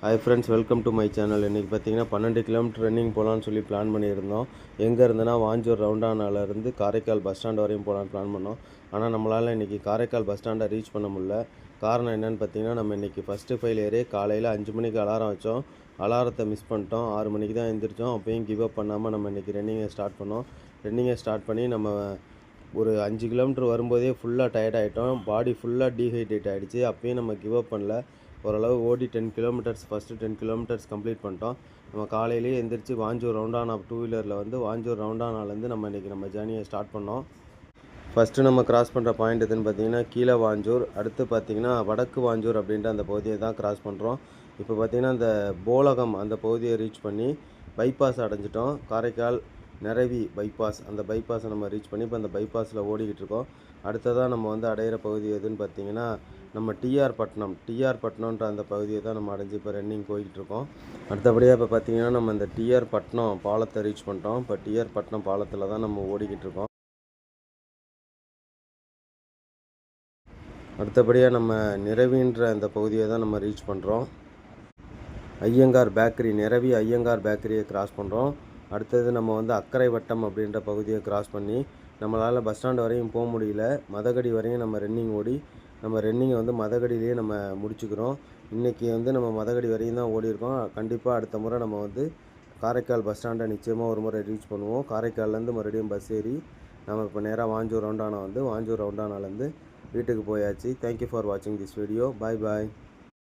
Hi friends, welcome to my channel. இன்றைக்கி பார்த்தீங்கன்னா 12 kilometre running போகலான்னு சொல்லி பிளான் பண்ணியிருந்தோம். எங்கே இருந்துன்னா வாஞ்சூர் ரவுண்டானாலேருந்து காரைக்கால் பஸ் ஸ்டாண்ட் வரையும் போகலான்னு பிளான் பண்ணோம். ஆனால் நம்மளால் இன்றைக்கி காரைக்கால் பஸ் ஸ்டாண்டை ரீச் பண்ண முடியல. காரணம் என்னென்னு பார்த்தீங்கன்னா, நம்ம இன்றைக்கி ஃபஸ்ட்டு ஃபெயிலியரே காலையில் 5 மணிக்கு அலாரம் வச்சோம். அலாரத்தை மிஸ் பண்ணிட்டோம். 6 மணிக்கு தான் எழுந்திரிச்சோம். அப்பயும் கிவ் அப் பண்ணாமல் நம்ம இன்றைக்கி ரன்னிங்கை ஸ்டார்ட் பண்ணோம். ரன்னிங்கை ஸ்டார்ட் பண்ணி நம்ம ஒரு 5 கிலோமீட்டர் வரும்போதே ஃபுல்லாக டயர்ட் ஆகிட்டோம். பாடி ஃபுல்லாக டீஹைட்ரேட் ஆகிடுச்சு. அப்பயும் நம்ம கிவ் அப் பண்ணல. ஓரளவு ஓடி 10 கிலோமீட்டர்ஸ் ஃபஸ்ட்டு 10 கிலோமீட்டர்ஸ் கம்ப்ளீட் பண்ணிட்டோம். நம்ம காலையிலேயே எந்திரிச்சு வாஞ்சூர் ரவுண்டானா டூ வீலரில் வந்து வாஞ்சூர் ரவுண்டானாலேருந்து நம்ம இன்றைக்கி நம்ம ஜேர்னியை ஸ்டார்ட் பண்ணோம். ஃபஸ்ட்டு நம்ம கிராஸ் பண்ணுற பாயிண்ட் எதுன்னு பார்த்தீங்கன்னா கீழே வாஞ்சூர், அடுத்து பார்த்திங்கன்னா வடக்கு வாஞ்சூர் அப்படின்ற அந்த பகுதியை தான் கிராஸ் பண்ணுறோம். இப்போ பார்த்திங்கன்னா அந்த போலகம் அந்த பகுதியை ரீச் பண்ணி பைபாஸ் அடைஞ்சிட்டோம். காரைக்கால் நிரவி பைபாஸ், அந்த பைபாஸை நம்ம ரீச் பண்ணி இப்போ அந்த பைபாஸில் ஓடிக்கிட்டு இருக்கோம். அடுத்ததாக நம்ம வந்து அடையிற பகுதி எதுன்னு பார்த்தீங்கன்னா நம்ம டிஆர் பட்டணம்ன்ற அந்த பகுதியை தான் நம்ம அடைஞ்சு இப்போ ரன்னிங் போய்கிட்டு இருக்கோம். அடுத்தபடியாக இப்போ பார்த்தீங்கன்னா நம்ம இந்த டிஆர் பட்டணம் பாலத்தை ரீச் பண்ணிட்டோம். இப்போ டிஆர் பட்டணம் பாலத்தில் தான் நம்ம ஓடிக்கிட்டு இருக்கோம். அடுத்தபடியாக நம்ம நிரவின்ற அந்த பகுதியை தான் நம்ம ரீச் பண்ணுறோம். ஐயங்கார் பேக்கரி, நிரவி ஐயங்கார் பேக்கரியை கிராஸ் பண்ணுறோம். அடுத்தது நம்ம வந்து அக்கரை வட்டம் அப்படின்ற பகுதியை கிராஸ் பண்ணி நம்மளால் பஸ் ஸ்டாண்ட் வரையும் போக முடியல. மதகடி வரையும் நம்ம ரன்னிங் ஓடி நம்ம ரன்னிங்கை வந்து மதகடியிலேயே நம்ம முடிச்சுக்கிறோம். இன்றைக்கி வந்து நம்ம மதகடி வரையும் தான் ஓடிருக்கோம். கண்டிப்பாக அடுத்த முறை நம்ம வந்து காரைக்கால் பஸ் ஸ்டாண்டை நிச்சயமாக ஒரு முறை ரீச் பண்ணுவோம். காரைக்கால்லேருந்து மறுபடியும் பஸ் ஏறி நம்ம இப்போ நேராக வாஞ்சூர் ரவுண்டானா வந்து வாஞ்சூர் ரவுண்டானாலேருந்து வீட்டுக்கு போயாச்சு. தேங்க்யூ ஃபார் வாட்சிங் திஸ் வீடியோ. Bye bye.